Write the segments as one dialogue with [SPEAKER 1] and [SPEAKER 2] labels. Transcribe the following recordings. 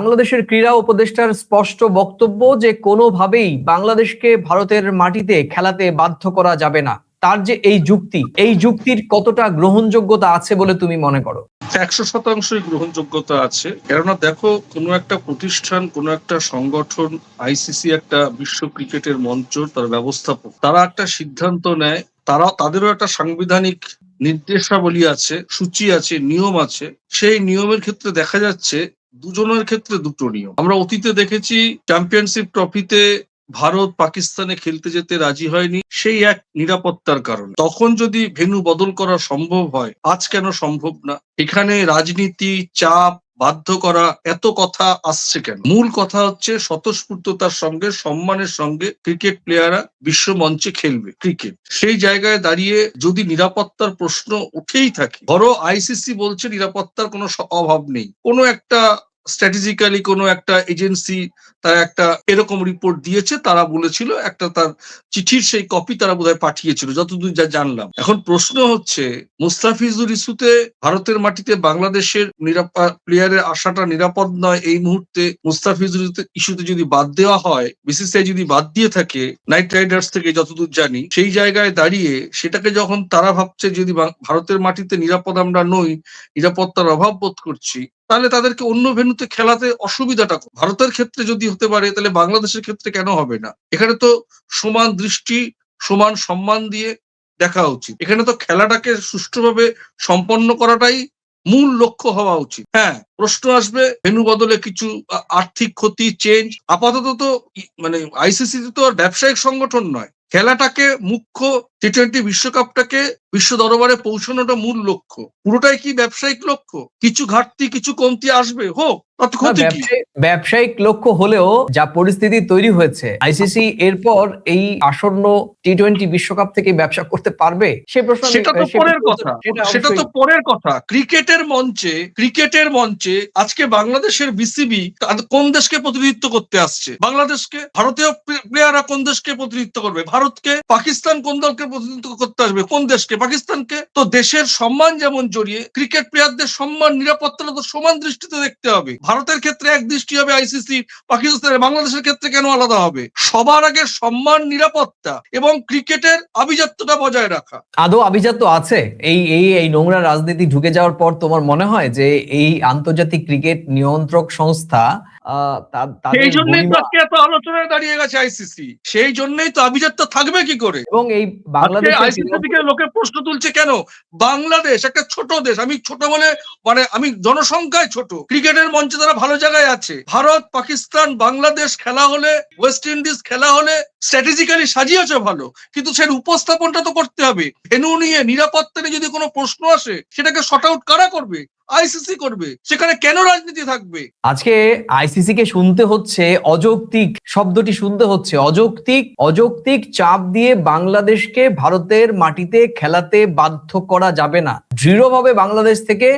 [SPEAKER 1] বাংলাদেশের ক্রীড়া উপদেষ্টার স্পষ্ট বক্তব্য যে কোনোভাবেই বাংলাদেশকে ভারতের মাটিতে খেলাতে বাধ্য করা যাবে না। তার যে এই যুক্তির কতটা গ্রহণযোগ্যতা আছে বলে তুমি মনে করো?
[SPEAKER 2] 100% গ্রহণযোগ্যতা আছে। কেননা দেখো, কোনো একটা প্রতিষ্ঠান, কোনো একটা সংগঠন, আইসিসি একটা বিশ্ব ক্রিকেটের মঞ্চ, তার ব্যবস্থাপক, তারা একটা সিদ্ধান্ত নেয়, তাদেরও একটা সাংবিধানিক নির্দেশাবলী আছে, সূচি আছে, নিয়ম আছে। সেই নিয়মের ক্ষেত্রে দেখা যাচ্ছে দুজনের ক্ষেত্রে দুটো নিয়ম। আমরা অতীতে দেখেছি চ্যাম্পিয়নশিপ ট্রফিতে ভারত পাকিস্তানে খেলতে যেতে রাজি হয়নি, সেই এক নিরাপত্তার কারণে। তখন যদি ভেন্যু বদল করা সম্ভব হয়, আজ কেন সম্ভব না? এখানে রাজনীতি, চাপ, বাধ্য করা, এত কথা আসছে কেন? মূল কথা হচ্ছে স্বতঃস্ফূর্ততার সঙ্গে, সম্মানের সঙ্গে ক্রিকেট প্লেয়াররা বিশ্ব মঞ্চে খেলবে ক্রিকেট। সেই জায়গায় দাঁড়িয়ে যদি নিরাপত্তার প্রশ্ন উঠেই থাকে, ধরো আইসিসি বলছে নিরাপত্তার কোনো অভাব নেই, কোনো একটা স্ট্র্যাটেজিক্যালি কোনো একটা এজেন্সি তারা একটা এরকম রিপোর্ট দিয়েছে, তারা বলেছিল, একটা তার চিঠির সেই কপি তারা বোধহয় পাঠিয়েছিল, যতদূর যা জানলাম। এখন প্রশ্ন হচ্ছে, মুস্তাফিজুর ইস্যুতে ভারতের মাটিতে বাংলাদেশের প্লেয়ারের আসাটা নিরাপদ নয় এই মুহূর্তে। মুস্তাফিজুর ইস্যুতে যদি বাদ দেওয়া হয়, বিসিসিআই যদি বাদ দিয়ে থাকে নাইট রাইডার্স থেকে, যতদূর জানি, সেই জায়গায় দাঁড়িয়ে সেটাকে যখন তারা ভাবছে যদি ভারতের মাটিতে নিরাপদ আমরা নই, নিরাপত্তার অভাব বোধ করছি, তাহলে তাদেরকে অন্য ভেন্যুতে খেলাতে অসুবিধাটা। ভারতের ক্ষেত্রে যদি হতে পারে, তাহলে বাংলাদেশের ক্ষেত্রে কেন হবে না? এখানে তো সমান দৃষ্টি, সমান সম্মান দিয়ে দেখা উচিত। এখানে তো খেলাটাকে সুষ্ঠুভাবে সম্পন্ন করাটাই মূল লক্ষ্য হওয়া উচিত। হ্যাঁ, প্রশ্ন আসবে ভেন্যু বদলে কিছু আর্থিক ক্ষতি, চেঞ্জ। আপাতত তো মানে আইসিসি তো আর ব্যবসায়িক সংগঠন নয়। খেলাটাকে মুখ্য, টি-20 বিশ্বকাপটাকে বিশ্ব দরবারে পৌঁছানোটা মূল লক্ষ্য। পুরোটাই কি ব্যবসায়িক লক্ষ্য? কিছু ঘাটতি, কিছু কমতি আসবে, হোক, তাতে ক্ষতি কি?
[SPEAKER 1] ব্যবসায়িক লক্ষ্য হলেও যা পরিস্থিতি তৈরি হয়েছে, আইসিসি এরপর এই আসন্ন টি-20 বিশ্বকাপ থেকে ব্যবসা করতে পারবে সে প্রশ্ন।
[SPEAKER 2] সেটা তো পরের কথা। ক্রিকেটের মঞ্চে আজকে বাংলাদেশের বিসিবি কোন দেশকে প্রতিনিধিত্ব করতে আসছে? বাংলাদেশকে। ভারতীয় প্লেয়াররা কোন দেশকে প্রতিনিধিত্ব করবে? ভারতকে। পাকিস্তান কোন দলকে প্রতিনিধিত্ব করতে আসবে? কোন দেশকে? পাকিস্তানকে। তো দেশের সম্মান যেমন জড়িয়ে, ক্রিকেট প্লেয়ারদের সম্মান, নিরাপত্তাটা তো সমান দৃষ্টিতে দেখতে হবে। ভারতের ক্ষেত্রে এক দৃষ্টি হবে আইসিসি, পাকিস্তানের, বাংলাদেশের ক্ষেত্রে কেন আলাদা হবে? সবার আগে সম্মান, নিরাপত্তা এবং ক্রিকেটের আভিজাত্যটা বজায় রাখা।
[SPEAKER 1] আদৌ আভিজাত্য আছে? এই নোংরা রাজনীতি ঢুকে যাওয়ার পর তোমার মনে হয় যে এই আন্তর্জাতিক ক্রিকেট নিয়ন্ত্রক সংস্থা
[SPEAKER 2] সেই জন্যই তো আজকে এত আলোচনায় দাঁড়িয়ে গেছে আইসিসি। সেই জন্যই তো আভিজাত্য থাকবে কি করে?
[SPEAKER 1] এবং এই বাংলাদেশ
[SPEAKER 2] আইসিসি থেকে লোকে প্রশ্ন তুলছে কেন? বাংলাদেশ একটা ছোট দেশ, আমি ছোট বলে আমি জনসংখ্যায় ছোট, ক্রিকেটের মঞ্চে তারা ভালো জায়গায় আছে। ভারত, পাকিস্তান, বাংলাদেশ খেলা হলে, ওয়েস্ট ইন্ডিজ খেলা হলে স্ট্র্যাটেজিক্যালি সাজিয়েছে ভালো, কিন্তু সের উপস্থাপনটা তো করতে হবে। ভেন্যু নিয়ে, নিরাপত্তা নিয়ে যদি কোনো প্রশ্ন আসে, সেটাকে শর্ট আউট কারা করবে? আইসিসি করবে। সেখানে কেন রাজনীতি থাকবে?
[SPEAKER 1] আজকে আইসিসি কে শুনতে হচ্ছে অযৌক্তিক, শব্দটি শুনতে হচ্ছে অযৌক্তিক চাপ দিয়ে বাংলাদেশকে ভারতের মাটিতে খেলাতে বাধ্য করা যাবে না। দৃঢ়ভাবে বাংলাদেশ থেকে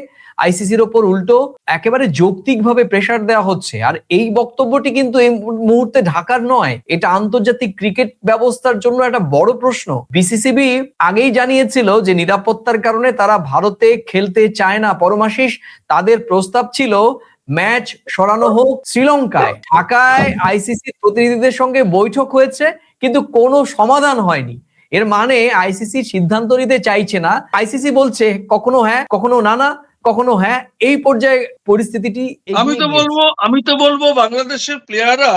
[SPEAKER 1] আইসিসির ওপর উল্টো একেবারে যৌক্তিকভাবে প্রেসার দেওয়া হচ্ছে। আর এই বক্তব্যটি কিন্তু এই মুহূর্তে ঢাকার নয়, এটা আন্তর্জাতিক ক্রিকেট ব্যবস্থার জন্য একটা বড় প্রশ্ন। বিসিসিবি আগেই জানিয়েছিল যে নিরাপত্তার কারণে তারা ভারতে খেলতে চায় না। পরমাশিস তাদের প্রস্তাব ছিল ম্যাচ সরানো হোক শ্রীলঙ্কায়। ঢাকায় আইসিসির প্রতিনিধিদের সঙ্গে বৈঠক হয়েছে, কিন্তু কোনো সমাধান হয়নি। এর মানে আইসিসি সিদ্ধান্ত নিতে চাইছে না। আইসিসি বলছে কখনো হ্যাঁ, কখনো না, কখনো হ্যাঁ। এই পর্যায়ে পরিস্থিতিটি
[SPEAKER 2] আমি তো বলবো বাংলাদেশের প্লেয়াররা,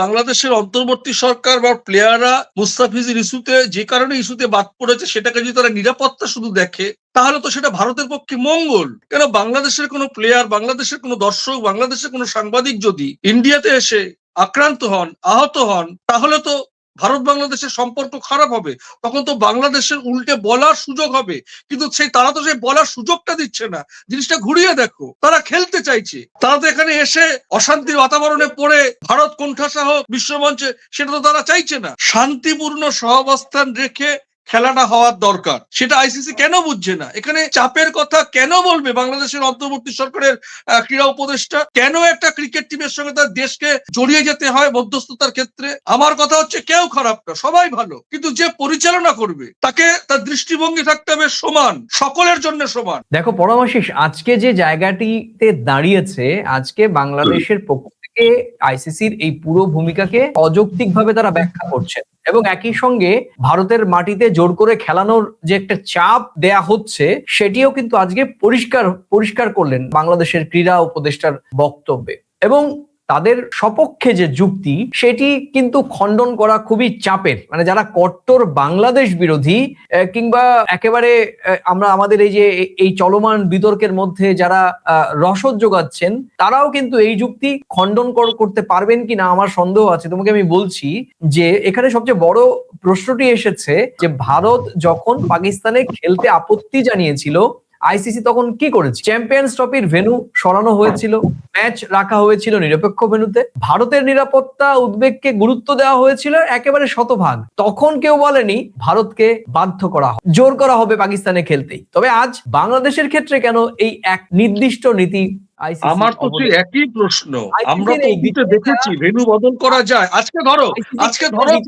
[SPEAKER 2] বাংলাদেশের অন্তর্বর্তী সরকার বা প্লেয়াররা মুস্তাফিজুর ইস্যুতে, যে কারণে ইস্যুতে বাদ পড়েছে, সেটাকে যদি তারা নিরাপত্তা শুধু দেখে, তাহলে তো সেটা ভারতের পক্ষে মঙ্গল। কেন বাংলাদেশের কোনো প্লেয়ার, বাংলাদেশের কোনো দর্শক, বাংলাদেশের কোনো সাংবাদিক যদি ইন্ডিয়াতে এসে আক্রান্ত হন, আহত হন, তাহলে তো ভারত বাংলাদেশের সম্পর্ক খারাপ হবে। তখন তো বাংলাদেশের উল্টে বলার সুযোগ হবে, কিন্তু তারা তো সেই বলার সুযোগটা দিচ্ছে না। জিনিসটা ঘুরিয়ে দেখো, তারা খেলতে চাইছে, তারা তো এখানে এসে অশান্তির বাতাবরণে পড়ে ভারত কোণঠাসা হোক বিশ্বমঞ্চে, সেটা তো তারা চাইছে না। শান্তিপূর্ণ সহাবস্থান রেখে খেলাটা হওয়ার দরকার, সেটা আইসিসি কেন বুঝছে না? এখানে চাপের কথা কেন বলবে বাংলাদেশের অন্তর্বর্তী সরকারের ক্রীড়া উপদেষ্টা? কেন একটা ক্রিকেট টিমের সঙ্গে তার দেশকে জড়িয়ে যেতে হয় মধ্যস্থতার ক্ষেত্রে? আমার কথা হচ্ছে কেউ খারাপ না, সবাই ভালো, কিন্তু যে পরিচালনা করবে তাকে তার দৃষ্টিভঙ্গি থাকতে হবে সমান, সকলের জন্য সমান।
[SPEAKER 1] দেখো পরমাশিস, আজকে যে জায়গাটিতে দাঁড়িয়েছে, আজকে বাংলাদেশের পক্ষ থেকে আইসিসির এই পুরো ভূমিকাকে অযৌক্তিকভাবে তারা ব্যাখ্যা করছেন এবং একই সঙ্গে ভারতের মাটিতে জোর করে খেলানোর যে একটা চাপ দেয়া হচ্ছে সেটিও কিন্তু আজকে পরিষ্কার করলেন বাংলাদেশের ক্রীড়া উপদেষ্টার বক্তব্যে। এবং তাদের সপক্ষে যে যুক্তি সেটি কিন্তু খণ্ডন করা খুবই চাপের। মানে যারা কট্টর বাংলাদেশ বিরোধী কিংবা একেবারে আমরা আমাদের এই যে এই চলমান বিতর্কের মধ্যে যারা রসদ যোগাচ্ছেন, তারাও কিন্তু এই যুক্তি খণ্ডন করতে পারবেন কিনা আমার সন্দেহ আছে। তোমাকে আমি বলছি যে এখানে সবচেয়ে বড় প্রশ্নটি এসেছে যে ভারত যখন পাকিস্তানে খেলতে আপত্তি জানিয়েছিল, আইসিসি তখন কি করেছে? চ্যাম্পিয়ন্স ট্রফির ভেন্যু সরানো হয়েছিল, ম্যাচ রাখা হয়েছিল নিরপেক্ষ ভেন্যুতে, ভারতের নিরাপত্তা উদ্বেগকে গুরুত্ব দেওয়া হয়েছিল একেবারে শতভাগ। তখন কেউ বলেনি ভারতকে বাধ্য করা হবে, জোর করা হবে পাকিস্তানে খেলতেই। তবে আজ বাংলাদেশের ক্ষেত্রে কেন এই এক নির্দিষ্ট নীতি?
[SPEAKER 2] আমার তো সেই একই প্রশ্ন। আমরা তো অতীতে দেখেছি ভেন্যু বদল করা যায়। আজকে ধরো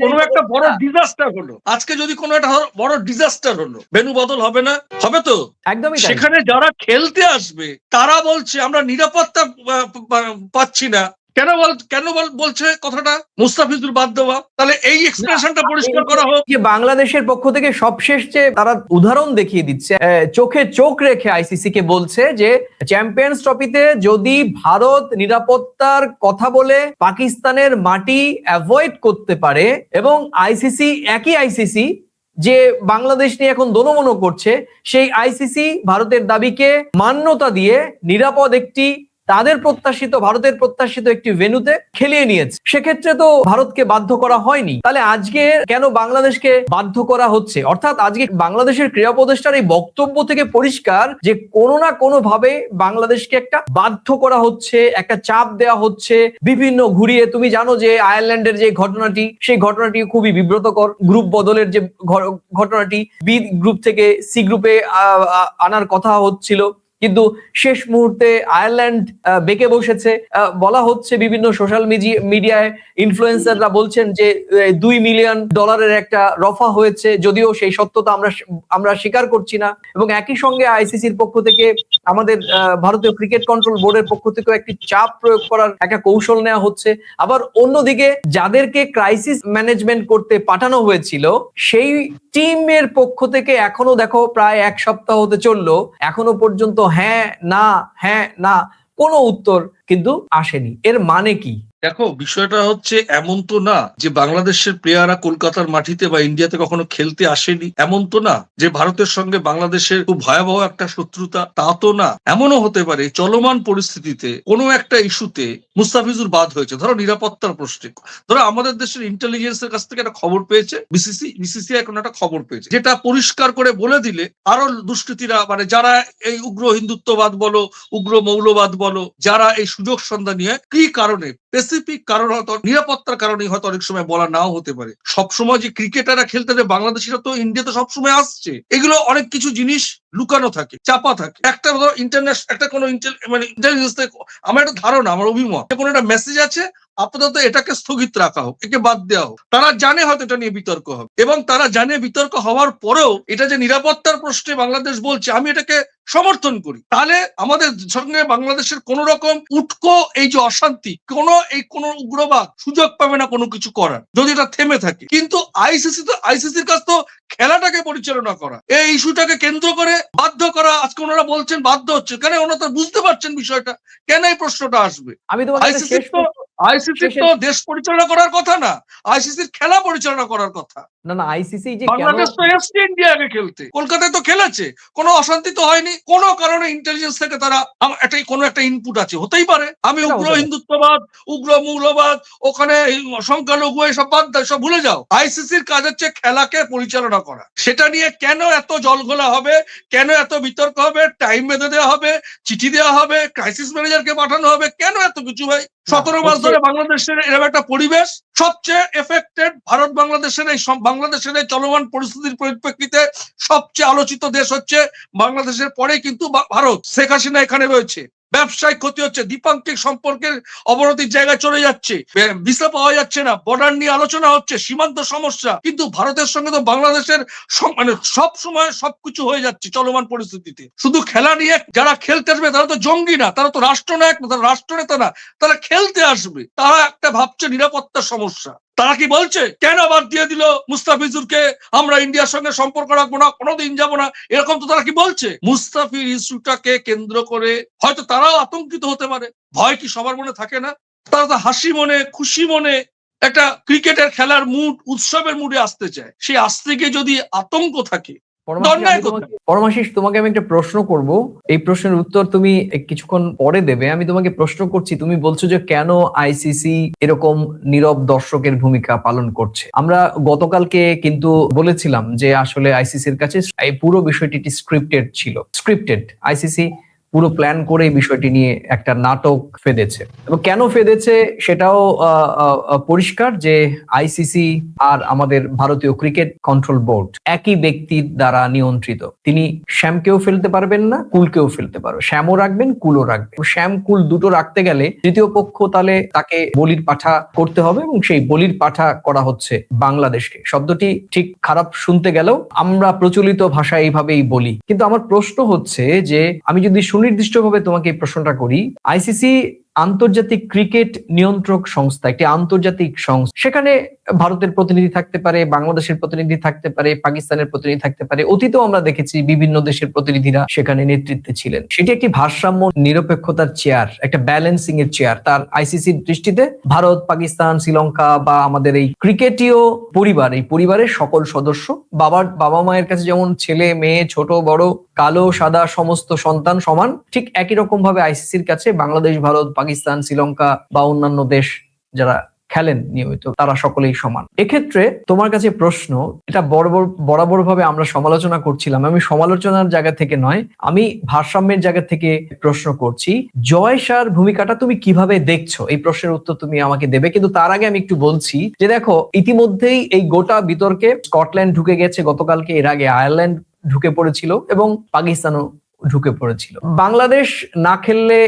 [SPEAKER 2] কোনো একটা বড় ডিজাস্টার হলো, আজকে যদি কোনো একটা বড় ডিজাস্টার হলো, ভেন্যু বদল হবে না? হবে তো।
[SPEAKER 1] একদমই
[SPEAKER 2] সেখানে যারা খেলতে আসবে তারা বলছে আমরা নিরাপত্তা পাচ্ছি না। কেন বলছে কথাটা? মুস্তাফিজুর বাদ দেওয়া। তাহলে এই এক্সপ্রেশনটা পরিষ্কার করা হোক।
[SPEAKER 1] যে বাংলাদেশের পক্ষ থেকে সবশেষ যে তারা উদাহরণ দেখিয়ে দিচ্ছে, চোখে চোখ রেখে আইসিসি কে বলছে যে চ্যাম্পিয়ন্স ট্রফিতে যদি ভারত নিরাপত্তার কথা বলে পাকিস্তানের মাটি অ্যাভয়েড করতে পারে এবং একই আইসিসি যে বাংলাদেশ নিয়ে এখন দোনোমনো করছে, সেই আইসিসি ভারতের দাবিকে মান্যতা দিয়ে নিরাপদ একটি ভারতের প্রত্যাশিত একটি ভেন্যুতে খেলিয়ে নিয়েছে। সেক্ষেত্রে তো ভারতকে বাধ্য করা হয়নি। তাহলে আজকে কেন বাংলাদেশকে বাধ্য করা হচ্ছে? অর্থাৎ আজকে বাংলাদেশের ক্রীড়া উপদেষ্টার এই বক্তব্য থেকে পরিষ্কার যে কোনো না কোনো ভাবে বাংলাদেশকে একটা বাধ্য করা হচ্ছে, একটা চাপ দেওয়া হচ্ছে বিভিন্ন ঘুরিয়ে। তুমি জানো যে আয়ারল্যান্ডের যে ঘটনাটি, সেই ঘটনাটি খুবই বিব্রতকর। গ্রুপ বদলের যে ঘটনাটি, বি গ্রুপ থেকে সি গ্রুপে আনার কথা হচ্ছিল, কিন্তু শেষ মুহূর্তে আয়ারল্যান্ড বেঁকে বসেছে। বলা হচ্ছে বিভিন্ন সোশ্যাল মিডিয়ায় ইনফ্লুয়েন্সাররা বলছেন যে $2 মিলিয়ন একটা রফা হয়েছে, যদিও সেই সত্যতা আমরা স্বীকার করছি না। এবং একই সঙ্গে আইসিসির পক্ষ থেকে আমাদের ভারতীয় ক্রিকেট কন্ট্রোল বোর্ডের পক্ষ থেকে একটি চাপ প্রয়োগ করার একটা কৌশল নেওয়া হচ্ছে। আবার অন্যদিকে যাদেরকে ক্রাইসিস ম্যানেজমেন্ট করতে পাঠানো হয়েছিল, সেই টিমের পক্ষ থেকে এখনো দেখো প্রায় এক সপ্তাহ হতে চললো, এখনো পর্যন্ত হ্যাঁ না কোনো উত্তর কিন্তু আসেনি। এর মানে কি?
[SPEAKER 2] দেখো, বিষয়টা হচ্ছে এমন তো না যে বাংলাদেশের প্লেয়াররা কলকাতার মাটিতে বা ইন্ডিয়াতে কখনো খেলতে আসেনি, এমন তো না যে ভারতের সঙ্গে বাংলাদেশের খুব ভয়াবহ একটা শত্রুতা, তা তো না। এমনও হতে পারে চলমান পরিস্থিতিতে কোনো একটা ইস্যুতে মুস্তাফিজুর বাদ হয়েছে, ধরো নিরাপত্তার প্রশ্নে। ধরো আমাদের দেশের ইন্টেলিজেন্সের কাছ থেকে একটা খবর পেয়েছে, বিসিসিআই কোনো একটা খবর পেয়েছে, যেটা পরিষ্কার করে বলে দিলে আরো দুষ্কৃতীরা, মানে যারা এই উগ্র হিন্দুত্ববাদ বলো, উগ্র মৌলবাদ বলো, যারা এই সুযোগ সন্ধান নিয়ে কি কারণে, স্পেসিফিক কারণ হয়তো নিরাপত্তার কারণে হয়তো অনেক সময় বলা নাও হতে পারে। সবসময় যে ক্রিকেটাররা খেলতে যায়, বাংলাদেশিরা তো ইন্ডিয়াতে সবসময় আসছে, এগুলো অনেক কিছু জিনিস লুকানো থাকে, চাপা থাকে। একটা ইন্টারন্যাশনাল একটা কোনো ইন্টেলিজেন্স, আমার একটা ধারণা, আমার অভিমত, কোনো একটা মেসেজ আছে, আপাতত এটাকে স্থগিত রাখা হোক, একে বাদ দেওয়া হোক। তারা জানে হয়তো এটা নিয়ে বিতর্ক হবে, এবং তারা জানে বিতর্ক হওয়ার পরেও এটা যে নিরাপত্তার প্রশ্নে বাংলাদেশ বলছে, আমি এটাকে সমর্থন করি। তাহলে আমাদের সঙ্গে বাংলাদেশের কোন রকম উটকো এই যে অশান্তি, কোন উগ্রবাদ সুযোগ পাবে না কোনো কিছু করার, যদি এটা থেমে থাকে। কিন্তু আইসিসির কাছ তো খেলাটাকে পরিচালনা করা, এই ইস্যুটাকে কেন্দ্র করে বাধ্য করা। আজকে ওনারা বলছেন বাধ্য হচ্ছে কেন? ওনারা তো বুঝতে পারছেন বিষয়টা, কেন এই প্রশ্নটা আসবে?
[SPEAKER 1] আমি তোমাকে
[SPEAKER 2] আইসিসির তো দেশ পরিচালনা করার কথা না, আইসিসির খেলা পরিচালনা করার কথা।
[SPEAKER 1] না, আইসিসি যে
[SPEAKER 2] বাংলাদেশ তো এসছে ইন্ডিয়াকে খেলতে, কলকাতায় তো খেলেছে, কোনো অশান্তি তো হয়নি। কোনো কারণে ইন্টেলিজেন্স থেকে তারা কোনো একটা ইনপুট আছে, হতেই পারে। আমি উগ্র হিন্দুত্ববাদ, উগ্র মৌলবাদ, ওখানে সংখ্যালঘু, এসব বাদ দাও, সব ভুলে যাও। আইসিসির কাজ হচ্ছে খেলাকে পরিচালনা করা। সেটা নিয়ে কেন এত জলঘোলা হবে, কেন এত বিতর্ক হবে, টাইম বেঁধে দেওয়া হবে, চিঠি দেওয়া হবে, ক্রাইসিস ম্যানেজারকে পাঠানো হবে, কেন এত কিছু ভাই? 17 মাস ধরে বাংলাদেশের এরকম একটা পরিবেশ, সবচেয়ে এফেক্টেড ভারত বাংলাদেশের বাংলাদেশের এই চলমান পরিস্থিতির পরিপ্রেক্ষিতে সবচেয়ে আলোচিত দেশ হচ্ছে বাংলাদেশের পরে কিন্তু ভারত। শেখ হাসিনা এখানে রয়েছে, ব্যবসায়িক ক্ষতি হচ্ছে, দ্বিপাক্ষিক সম্পর্কের অবনতির জায়গায় চলে যাচ্ছে, ভিসা পাওয়া যাচ্ছে না, বর্ডার নিয়ে আলোচনা হচ্ছে, সীমান্ত সমস্যা, কিন্তু ভারতের সঙ্গে তো বাংলাদেশের মানে সব সময় সবকিছু হয়ে যাচ্ছে চলমান পরিস্থিতিতে। শুধু খেলা নিয়ে যারা খেলতে আসবে তারা তো জঙ্গি না, তারা তো রাষ্ট্রনায়ক না, তারা রাষ্ট্রনেতা না, তারা খেলতে আসবে। তারা একটা ভাবছে নিরাপত্তার সমস্যা। তারা কি বলছে কেন বাদ দিয়ে দিল মুস্তাফিজুরকে, আমরা ইন্ডিয়ার সঙ্গে সম্পর্ক রাখবো না, কোনোদিন যাবো না, এরকম তো তারা কি বলছে? মুস্তাফির ইস্যুটাকে কেন্দ্র করে হয়তো তারাও আতঙ্কিত হতে পারে। ভয় কি সবার মনে থাকে না? তারা তো হাসি মনে, খুশি মনে একটা ক্রিকেটের খেলার মুড, উৎসবের মুডে আসতে চায়। সেই আসতে গিয়ে যদি আতঙ্ক থাকে,
[SPEAKER 1] পরমাশিস, তোমাকে আমি একটা প্রশ্ন করব, এই প্রশ্নের উত্তর তুমি কিছুক্ষণ পরে দেবে। আমি তোমাকে প্রশ্ন করছি, তুমি বলছো যে কেন আইসিসি এরকম নীরব দর্শকের ভূমিকা পালন করছে। আমরা গতকালকে কিন্তু বলেছিলাম যে আসলে আইসিসির কাছে এই পুরো বিষয়টি স্ক্রিপ্টেড ছিল। স্ক্রিপ্টেড, আইসিসি পুরো প্ল্যান করে এই বিষয়টি নিয়ে একটা নাটক ফেদেছে, এবং কেন ফেদেছে সেটাও পরিষ্কার যে আইসিসি আর আমাদের ভারতীয় ক্রিকেট কন্ট্রোল বোর্ড একই ব্যক্তির দ্বারা নিয়ন্ত্রিত। তিনি শ্যামকেও ফেলতে পারবেন না, কুলকেও ফেলতে পারবে, শ্যামও রাখবেন, কুলও রাখবেন। শ্যাম কুল দুটো রাখতে গেলে তৃতীয় পক্ষ তাহলে তাকে বলির পাঠা করতে হবে, এবং সেই বলির পাঠা করা হচ্ছে বাংলাদেশকে। শব্দটি ঠিক খারাপ শুনতে গেলেও আমরা প্রচলিত ভাষায় এইভাবেই বলি। কিন্তু আমার প্রশ্ন হচ্ছে যে আমি যদি সুনির্দিষ্টভাবে তোমাকে এই প্রশ্নটা করি, আইসিসি আন্তর্জাতিক ক্রিকেট নিয়ন্ত্রক সংস্থা, একটি আন্তর্জাতিক সংস্থা। সেখানে ভারতের প্রতিনিধি থাকতে পারে, বাংলাদেশের প্রতিনিধি থাকতে পারে, পাকিস্তানের প্রতিনিধি থাকতে পারে। অতীতেও আমরা দেখেছি বিভিন্ন দেশের প্রতিনিধিরা সেখানে নেতৃত্বে ছিলেন। সেটি একটি ভারসাম্য নিরপেক্ষতার চেয়ার, একটা ব্যালেন্সিং এর চেয়ার। তার আইসিসির দৃষ্টিতে ভারত, পাকিস্তান, শ্রীলঙ্কা বা আমাদের এই ক্রিকেটীয় পরিবার, এই পরিবারের সকল সদস্য, বাবা মায়ের কাছে যেমন ছেলে মেয়ে, ছোট বড়, কালো সাদা সমস্ত সন্তান সমান, ঠিক একই রকম ভাবে আইসিসির কাছে বাংলাদেশ, ভারত, পাকিস্তান, শ্রীলঙ্কা বা অন্যান্য দেশ যারা খেলেন নিয়মিত, তারা সকলেই সমান। এক্ষেত্রে তোমার কাছে প্রশ্ন, এটা বরাবর ভাবে আমরা সমালোচনা করছিলাম, আমি সমালোচনার জায়গা থেকে নয়, আমি ভারসাম্যের জায়গা থেকে প্রশ্ন করছি। জয় শাহর ভূমিকাটা তুমি কিভাবে দেখছো? এই প্রশ্নের উত্তর তুমি আমাকে দেবে, কিন্তু তার আগে আমি একটু বলছি যে দেখো, ইতিমধ্যেই এই গোটা বিতর্কে স্কটল্যান্ড ঢুকে গেছে গতকালকে, এর আগে আয়ারল্যান্ড ঢুকে পড়েছিল এবং পাকিস্তানও ঢুকে পড়েছিল। বাংলাদেশ না খেললে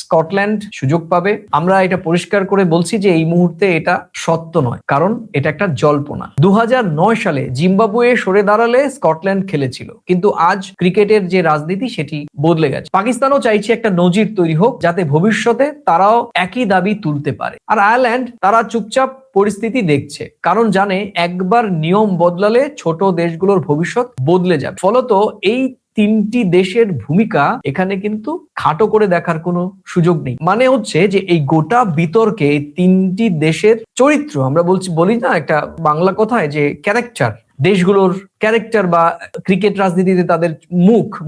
[SPEAKER 1] স্কটল্যান্ড সুযোগ পাবে। আমরা এটা পরিষ্কার করে বলছি যে এই মুহূর্তে এটা সত্য নয়, কারণ এটা একটা জল্পনা। 2009 সালে জিম্বাবুয়ে সরে দাঁড়ালে স্কটল্যান্ড খেলেছিল, কিন্তু আজ ক্রিকেটের যে রাজনীতি সেটি বদলে গেছে। পাকিস্তানও চাইছে একটা নজির তৈরি হোক, যাতে ভবিষ্যতে তারাও একই দাবি তুলতে পারে। আর আয়ারল্যান্ড, তারা চুপচাপ পরিস্থিতি দেখছে, কারণ জানে একবার নিয়ম বদলালে ছোট দেশগুলোর ভবিষ্যৎ বদলে যাবে। ফলত এই তিনটি দেশের ভূমিকা এখানে কিন্তু খাটো করে দেখার কোনো সুযোগ নেই। মানে হচ্ছে যে এই গোটা বিতর্কে তিনটি দেশের চরিত্র, আমরা বলি না একটা বাংলা কথায় যে ক্যারেক্টার, দেশগুলোর ক্যারেক্টার বা ক্রিকেট রাজনীতিতে তাদের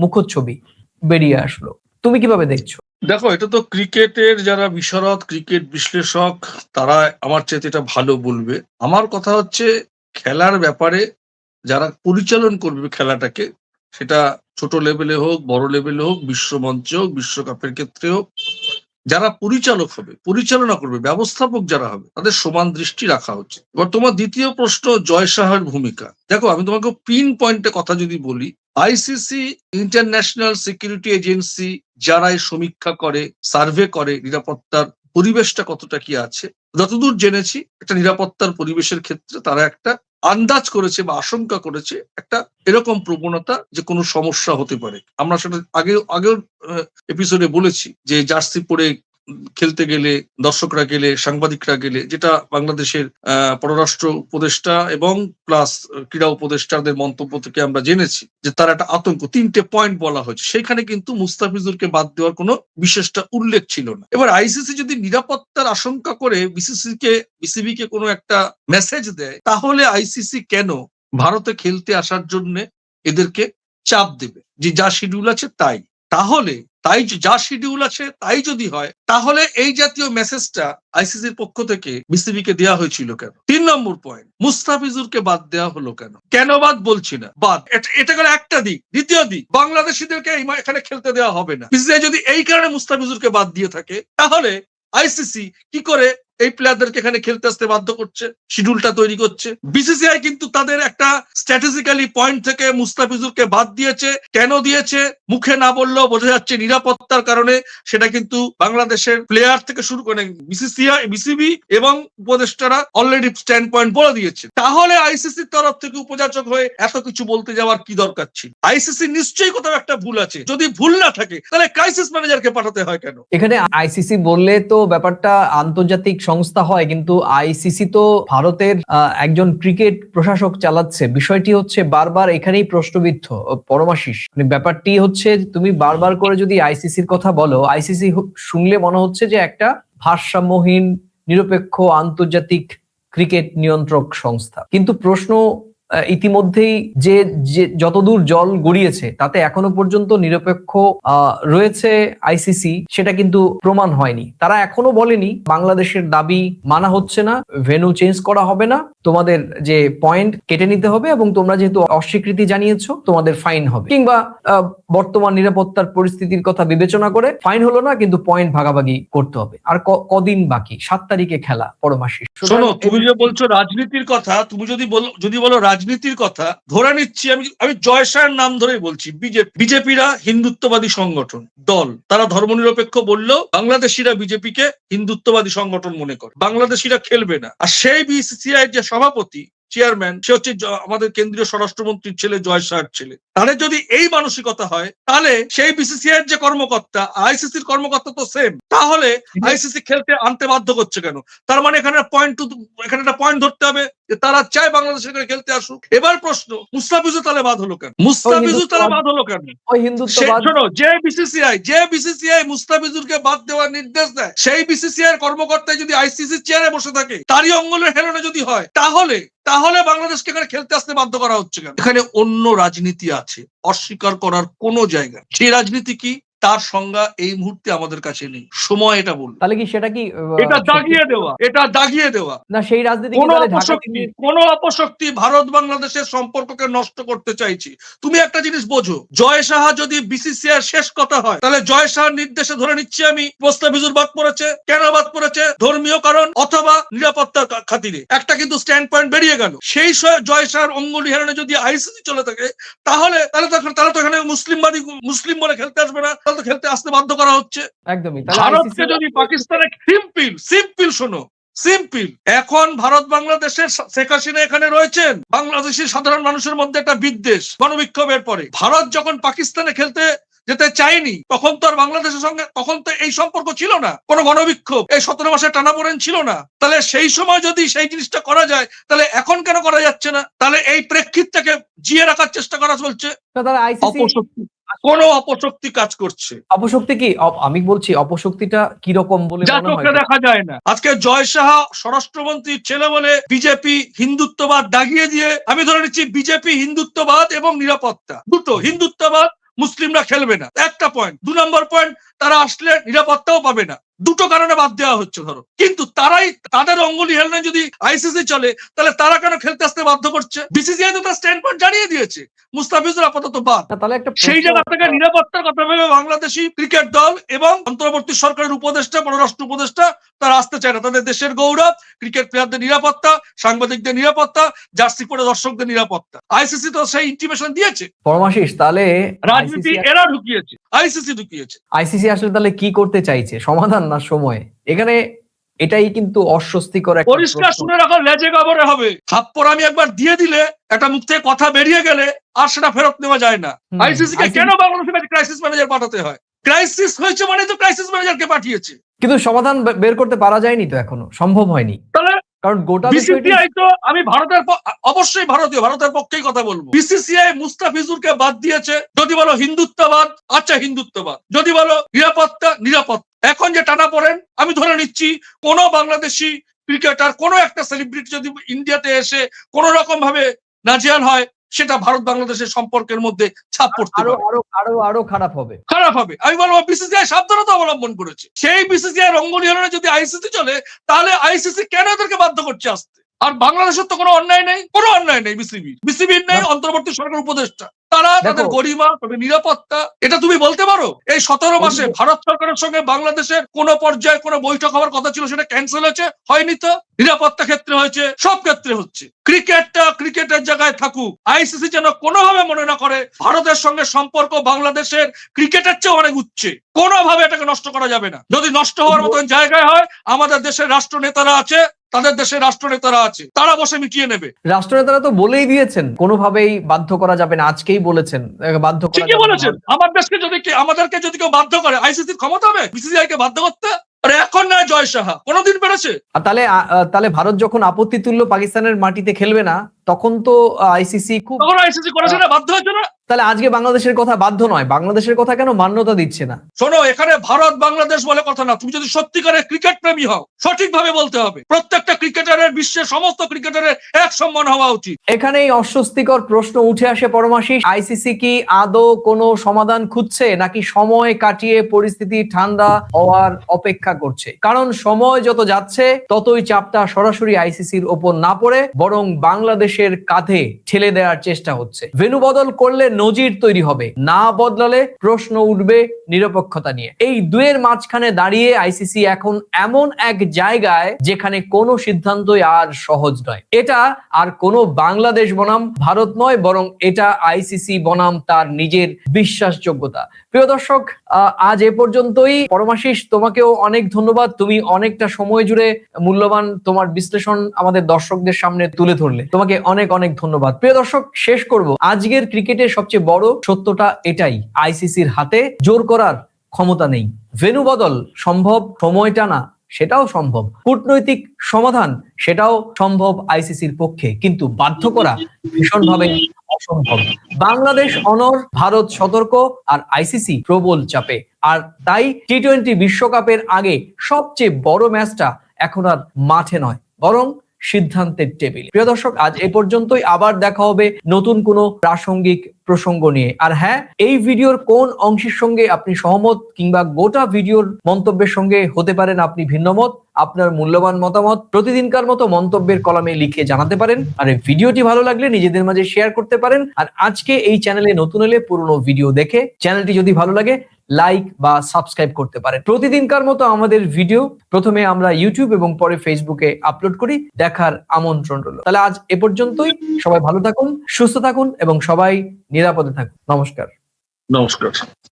[SPEAKER 1] মুখচ্ছবি বেরিয়ে আসলো। তুমি কিভাবে দেখছো?
[SPEAKER 2] দেখো, এটা তো ক্রিকেটের যারা বিশারদ, ক্রিকেট বিশ্লেষক, তারা আমার চেয়ে এটা ভালো বলবে। আমার কথা হচ্ছে খেলার ব্যাপারে যারা পরিচালন করবে খেলাটাকে, সেটা ছোট লেভেলে হোক, বড় লেভেলে হোক, বিশ্বমঞ্চে হোক, বিশ্বকাপের ক্ষেত্রে হোক, যারা পরিচালক হবে, পরিচালনা করবে, ব্যবস্থাপক যারা হবে, তাদের সমান দৃষ্টি রাখা হচ্ছে। এবার তোমার দ্বিতীয় প্রশ্ন, জয় শাহর ভূমিকা। দেখো, আমি তোমাকে পিন পয়েন্টে কথা যদি বলি, আইসিসি, ইন্টারন্যাশনাল সিকিউরিটি এজেন্সি, যারা এই সমীক্ষা করে, সার্ভে করে নিরাপত্তার পরিবেশটা কতটা কি আছে, যতদূর জেনেছি একটা নিরাপত্তার পরিবেশের ক্ষেত্রে তারা একটা আন্দাজ করেছে বা আশঙ্কা করেছে একটা এরকম প্রবণতা যে কোনো সমস্যা হতে পারে। আমরা সেটা আগেও এপিসোডে বলেছি যে জার্সি পরে খেলতে গেলে, দর্শকরা গেলে, সাংবাদিকরা গেলে, যেটা বাংলাদেশের পররাষ্ট্র উপদেষ্টা এবং প্লাস ক্রীড়া উপদেষ্টাদের মন্তব্য থেকে আমরা জেনেছি যে তার একটা আতঙ্ক, 3টে পয়েন্ট বলা হয়েছে, সেখানে কিন্তু মুস্তাফিজুরকে বাদ দেওয়ার কোনো বিশেষটা উল্লেখ ছিল না। এবার আইসিসি যদি নিরাপত্তার আশঙ্কা করে বিসিবি কে কোনো একটা মেসেজ দেয়, তাহলে আইসিসি কেন ভারতে খেলতে আসার জন্য এদেরকে চাপ দেবে যে যা শিডিউল আছে তাই? তাই যা শিডিউল আছে তাই যদি হয়, তাহলে এই জাতীয় মেসেজটা আইসিসির পক্ষ থেকে বিসিবি কে দেওয়া হয়েছিল কেন? 3 নম্বর পয়েন্ট, মুস্তাফিজুরকে বাদ দেওয়া হলো কেন বাদ বলছি না, বাদ, এটা করে একটা দিক। দ্বিতীয় দিক, বাংলাদেশিদেরকে এখানে খেলতে দেওয়া হবে না। বিসিবি যদি এই কারণে মুস্তাফিজুরকে বাদ দিয়ে থাকে, তাহলে আইসিসি কি করে এই প্লেয়ারদেরকে এখানে খেলতে আসতে বাধ্য করছে, শিডিউলটা তৈরি করছে। বিসিসিআই কিন্তু তাদের একটা স্ট্র্যাটেজিক্যালি পয়েন্ট থেকে মুস্তাফিজুরকে বাদ দিয়েছে। কেন দিয়েছে মুখে না বললেও বোঝা যাচ্ছে নিরাপত্তার কারণে। সেটা কিন্তু বাংলাদেশের প্লেয়ার থেকে শুরু করে বিসিসিআই, বিসিবি এবং উপদেষ্টারা অলরেডি স্ট্যান্ড পয়েন্ট বলে দিয়েছে। তাহলে আইসিসির তরফ থেকে উপযাচক হয়ে এত কিছু বলতে যাওয়ার কি দরকার ছিল? আইসিসি নিশ্চয়ই কোথাও একটা ভুল আছে। যদি ভুল না থাকে তাহলে ক্রাইসিস ম্যানেজারকে পাঠাতে হয় কেন?
[SPEAKER 1] এখানে আইসিসি বললে তো ব্যাপারটা আন্তর্জাতিক সংস্থা হয়, কিন্তু আইসিসি তো ভারতের একজন ক্রিকেট প্রশাসক চালাচ্ছে। বিষয়টি হচ্ছে বারবার এখানেই প্রশ্নবিদ্ধ পরমাশিস। মানে ব্যাপারটি হচ্ছে তুমি বারবার করে যদি আইসিসির কথা বলো, আইসিসি শুনলে মনে হচ্ছে যে একটা ভারসাম্যহীন নিরপেক্ষ আন্তর্জাতিক ক্রিকেট নিয়ন্ত্রক সংস্থা। কিন্তু প্রশ্ন ইতিমধ্যেই যে যতদূর জল গড়িয়েছে তাতে এখনো পর্যন্ত নিরপেক্ষ রয়েছে আইসিসি, সেটা কিন্তু প্রমাণ হয়নি। তারা এখনো বলেনি বাংলাদেশের দাবি মানা হচ্ছে না, ভেন্যু চেঞ্জ করা হবে না, তোমাদের যে পয়েন্ট কেটে নিতে হবে এবং তোমরা যেহেতু অস্বীকৃতি জানিয়েছো তোমাদের ফাইন হবে, কিংবা বর্তমান নিরাপত্তার পরিস্থিতির কথা বিবেচনা করে ফাইন হলো না কিন্তু পয়েন্ট ভাগাভাগি করতে হবে। আর কদিন বাকি, 7 তারিখে খেলা পরমাশিস।
[SPEAKER 2] শোনো, তুমি যে বলছো রাজনীতির কথা, তুমি যদি বলো রাজনীতির কথা, ধরে নিচ্ছি আমি জয় শাহের নাম ধরেই বলছি, বিজেপিরা হিন্দুত্ববাদী সংগঠন দল, তারা ধর্মনিরপেক্ষ বললেও বাংলাদেশিরা বিজেপিকে হিন্দুত্ববাদী সংগঠন মনে করে, বাংলাদেশিরা খেলবে না। আর সেই বিসিসিআই যে সভাপতি চেয়ারম্যান, সে হচ্ছে আমাদের কেন্দ্রীয় স্বরাষ্ট্রমন্ত্রীর ছেলে, জয় শাহের ছেলে। তাদের যদি এই মানসিকতা হয় তাহলে সেই বিসিসিআই এর যে কর্মকর্তা, আইসিসির কর্মকর্তা তো সেম, তাহলে আইসিসি খেলতে আনতে বাধ্য করছে কেন? তার মানে এখানে একটা পয়েন্ট ধরতে হবে যে তারা চায় বাংলাদেশের এখানে খেলতে আসুক। এবার প্রশ্ন, মুস্তাফিজুর তাহলে বাদ হলো কেন? শোনো, যে বিসিসিআই মুস্তাফিজুরকে বাদ দেওয়ার নির্দেশ দেয়, সেই বিসিসিআই এর কর্মকর্তায় যদি আইসিসি চেয়ারে বসে থাকে, তারই অঙ্গলের হেলনে যদি হয়, তাহলে বাংলাদেশকে এখানে খেলতে আসতে বাধ্য করা হচ্ছে কেন? এখানে অন্য রাজনীতি আছে, অস্বীকার করার কোনো জায়গা। সেই রাজনীতি কি, তার সংজ্ঞা এই মুহূর্তে আমাদের কাছে নেই। সময় এটা বলবে।
[SPEAKER 1] তাহলে কি সেটা কি
[SPEAKER 2] এটা দাগিয়ে দেওয়া না, সেই রাজনীতি কোন অপশক্তি ভারত বাংলাদেশের সম্পর্ককে নষ্ট করতে চাইছি। তুমি একটা জিনিস বোঝো, জয় সাহা যদি বিসিসিআই শেষ কথা হয়, তাহলে জয় সাহার নির্দেশে ধরে নিচ্ছি আমি মুস্তাফিজুর বাদ পড়েছে। কেন বাদ পড়েছে? ধর্মীয় কারণ অথবা নিরাপত্তার খাতিরে। একটা কিন্তু স্ট্যান্ড পয়েন্ট বেরিয়ে গেল। সেই জয় সাহার অঙ্গুলি হেরণে যদি আইসিসি চলে থাকে, তাহলে তো এখানে মুসলিম বলে খেলতে আসবে না, তাহলে তো খেলতে আসতে বাধ্য করা হচ্ছে। একদমই। ভারতকে যদি পাকিস্তানে সিম্পল এখন ভারত বাংলাদেশের শেখ হাসিনা এখানে রয়েছেন, বাংলাদেশি সাধারণ মানুষের মধ্যে একটা বিদ্বেষ গণবিক্ষোভের পরে। ভারত যখন পাকিস্তানে খেলতে যেতে চাইনি, তখন তো আর বাংলাদেশের সঙ্গে তখন তো এই সম্পর্ক ছিল না, কোনো গণবিক্ষোভ, এই 17 মাসের টানাপোড়েন ছিল না। তাহলে সেই সময় যদি সেই জিনিসটা করা যায়, তাহলে এখন কেন করা যাচ্ছে না? তাহলে এই প্রেক্ষিতটাকে জিয়ে রাখার চেষ্টা করা চলছে। কোন অপশক্তি কাজ করছে।
[SPEAKER 1] অপশক্তি কি? আমি বলছি অপশক্তিটা কি রকম বলে
[SPEAKER 2] দেখা যায় না। আজকে জয় সাহা স্বরাষ্ট্রমন্ত্রীর ছেলে বলে বিজেপি হিন্দুত্ববাদ দাগিয়ে দিয়ে, আমি ধরে নিচ্ছি বিজেপি হিন্দুত্ববাদ এবং নিরাপত্তা দুটো, হিন্দুত্ববাদ মুসলিমরা খেলবে না, একটা পয়েন্ট। 2 নম্বর পয়েন্ট, তারা আসলে নিরাপত্তাও পাবে না। দুটো কারণে বাদ দেওয়া হচ্ছে ধরো, কিন্তু তাদের অঙ্গুলি হেলনে যদি আইসিসি চলে, তাহলে তারা কেন খেলতে আসতে বাধ্য করছে? বিসিসিআই তো তার স্ট্যান্ড পয়েন্ট জানিয়ে দিয়েছে, মুস্তাফিজুর আপাতত বাদ। সেই জায়গা থেকে নিরাপত্তার কথা ভেবে বাংলাদেশি ক্রিকেট দল এবং অন্তর্বর্তী সরকারের উপদেষ্টা, পররাষ্ট্র উপদেষ্টা, তারা আসতে চায় না। তাদের দেশের গৌরব, ক্রিকেট প্লেয়ারদের নিরাপত্তা, সাংবাদিকদের নিরাপত্তা, জার্সি পরে দর্শকদের নিরাপত্তা, আইসিসি তো সেই ইন্টিমেশন দিয়েছে।
[SPEAKER 1] পরমাশিস, তাহলে
[SPEAKER 2] রাজনীতি এরা ঢুকিয়েছে, আইসিসি ঢুকিয়েছে।
[SPEAKER 1] আইসিসি আসলে তাহলে কি করতে চাইছে, সমাধান না সময়? এখানে এটাই কিন্তু অস্বস্তিকর।
[SPEAKER 2] পরিষ্কার শুনে রাখো, লেজে গবরে হবে। থাপ্পড় আমি একবার দিয়ে দিলে, একটা মুখ থেকে কথা বেরিয়ে গেলে আর সেটা ফেরত নেওয়া যায় না। আইসিসি কে কেন বাংলাদেশের কাছে ক্রাইসিস ম্যানেজার পাঠাতে হয়? ক্রাইসিস হয়েছে মানে তো ক্রাইসিস ম্যানেজারকে পাঠিয়েছে,
[SPEAKER 1] কিন্তু সমাধান বের করতে পারা যায়নি, তো এখনো সম্ভব হয়নি।
[SPEAKER 2] তাহলে
[SPEAKER 1] কারণ গোটা
[SPEAKER 2] বিসিসিআই তো, আমি অবশ্যই ভারতের পক্ষেই কথা বলবো। বিসিসিআই মুস্তাফিজুরকে বাদ দিয়েছে। যদি বলো হিন্দুত্ববাদ, আচ্ছা হিন্দুত্ববাদ। যদি বলো নিরাপত্তা। এখন যে টানা পড়েন, আমি ধরে নিচ্ছি কোন বাংলাদেশি ক্রিকেটার, কোন একটা সেলিব্রিটি যদি ইন্ডিয়াতে এসে কোন রকম ভাবে নাজেহাল হয়, সেটা ভারত বাংলাদেশের সম্পর্কের মধ্যে ছাপ পড়তে পারে,
[SPEAKER 1] আরো খারাপ হবে।
[SPEAKER 2] আমি বলবো বিসিসিআই সাবধানতা অবলম্বন করেছে। সেই বিসিসিআই রঙ্গনি হেলনে যদি আইসিসি চলে, তাহলে আইসিসি কেন এদেরকে বাধ্য করছে আসতে? আর বাংলাদেশের তো কোনো অন্যায় নেই, বিসিবির নেই, অন্তর্বর্তী সরকার উপদেষ্টা, তারা তাদের গরিমা, তাদের নিরাপত্তা, এটা তুমি বলতে পারো? এই 17 মাসে ভারত সরকারের সঙ্গে বাংলাদেশের কোন পর্যায়ে কোন বৈঠক হওয়ার কথা ছিল, সেটা ক্যান্সেল হয়েছে? হয়নি তো। নিরাপত্তা ক্ষেত্রে হয়েছে, সব ক্ষেত্রে হচ্ছে। ক্রিকেটটা ক্রিকেটের জায়গায় থাকুক। আইসিসি যেন কোনোভাবে মনে না করে ভারতের সঙ্গে সম্পর্ক বাংলাদেশের ক্রিকেটের চেয়ে অনেক উচ্চে। কোনোভাবে এটাকে নষ্ট করা যাবে না। যদি নষ্ট হওয়ার মতন জায়গায় হয়, আমাদের দেশের রাষ্ট্র নেতারা আছে, তাদের দেশের রাষ্ট্রনেতারা আছে, তারা বসে মিটিয়ে নেবে।
[SPEAKER 1] রাষ্ট্রনেতারা তো বলেই দিয়েছেন কোনোভাবেই বাধ্য করা যাবে না, আজকেই বলেছেন বাধ্য করা
[SPEAKER 2] ঠিকই
[SPEAKER 1] যাবে
[SPEAKER 2] বলেছেন। আমাদেরকে যদি কেউ বাধ্য করে, আইসিসির ক্ষমতা হবে বিসিসিআই কে বাধ্য করতে? আরে এখন না জয় সাহা, কোনোদিন পেরেছে?
[SPEAKER 1] আর তাহলে ভারত যখন আপত্তি তুললো পাকিস্তানের মাটিতে খেলবে না, তখন তো আইসিসি
[SPEAKER 2] করেছে না, বাধ্য হয়েছে না?
[SPEAKER 1] তাহলে আজকে বাংলাদেশের কথা বাধ্য নয়, বাংলাদেশের কথা কেন মান্যতা দিচ্ছে না?
[SPEAKER 2] শোনো, এখানে ভারত বাংলাদেশ বলে কথা না। তুমি যদি সত্যিকারের ক্রিকেট প্রেমী হও, সঠিকভাবে বলতে হবে। প্রত্যেকটা ক্রিকেটারের, বিশ্বের সমস্ত ক্রিকেটারের এক সম্মান হওয়া উচিত।
[SPEAKER 1] এখানেই অস্বস্তিকর প্রশ্ন উঠে আসে পরমাশিস, আইসিসি কি আদৌ কোনো সমাধান খুঁজছে, নাকি সময় কাটিয়ে পরিস্থিতি ঠান্ডা হওয়ার অপেক্ষা করছে? কারণ সময় যত যাচ্ছে ততই চাপটা সরাসরি আইসিসির ওপর না পড়ে বরং বাংলাদেশের কাঁধে ঠেলে দেওয়ার চেষ্টা হচ্ছে। ভেন্যু বদল করলে নজির তৈরি হবে, না বদলালে প্রশ্ন উঠবে নিরপেক্ষতা নিয়ে। এই দুয়ের মাঝখানে দাঁড়িয়ে আইসিসি এখন এমন এক জায়গায় যেখানে কোনো সিদ্ধান্তই আর সহজ নয়। এটা আর কোনো বাংলাদেশ বনাম ভারত নয়, বরং এটা আইসিসি বনাম তার নিজের বিশ্বাসযোগ্যতা। প্রিয় দর্শক, আজ এ পর্যন্তই। পরমাশিস, তোমাকেও অনেক ধন্যবাদ। তুমি অনেকটা সময় জুড়ে মূল্যবান তোমার বিশ্লেষণ আমাদের দর্শকদের সামনে তুলে ধরলে, তোমাকে অনেক অনেক ধন্যবাদ। প্রিয় দর্শক, শেষ করব, আজকের ক্রিকেটের সবচেয়ে বড় সত্যটা এটাই, আইসিসির হাতে জোর করার ক্ষমতা নেই। ভেন্যু বদল সম্ভব, সময় টানা সেটাও সম্ভব, কূটনৈতিক সমাধান সেটাও সম্ভব আইসিসির পক্ষে, কিন্তু বাধ্য করা ভীষণভাবে অসম্ভব। বাংলাদেশ অনড়, ভারত সতর্ক, আর আইসিসি প্রবল চাপে। আর তাই টি-20 বিশ্বকাপের আগে সবচেয়ে বড় ম্যাচটা এখন আর মাঠে নয়, বরং সিদ্ধান্তের টেবিল। প্রিয় দর্শক, আজ এ পর্যন্তই। আবার দেখা হবে নতুন কোনো প্রাসঙ্গিক প্রসঙ্গ নিয়ে। আর হ্যাঁ, এই ভিডিওর কোন অংশের সঙ্গে আপনি সহমত কিংবা গোটা ভিডিওর মন্তব্যের সঙ্গে হতে পারেন আপনি ভিন্নমত, আপনার মূল্যবান মতামত প্রতিদিনকার মতো মন্তব্যের কলামে লিখে জানাতে পারেন। আর এই ভিডিওটি ভালো লাগলে নিজেদের মাঝে শেয়ার করতে পারেন। আর আজকে এই চ্যানেলে নতুন এলে পুরনো ভিডিও দেখে চ্যানেলটি যদি ভালো লাগে লাইক বা সাবস্ক্রাইব করতে পারেন। প্রতিদিনকার মতো আমাদের ভিডিও প্রথমে আমরা ইউটিউব এবং পরে ফেসবুকে আপলোড করি, দেখার আমন্ত্রণ রইল। তাহলে আজ এ পর্যন্তই। সবাই ভালো থাকুন, সুস্থ থাকুন এবং সবাই নিরাপদে থাকুন। নমস্কার।
[SPEAKER 2] নমস্কার।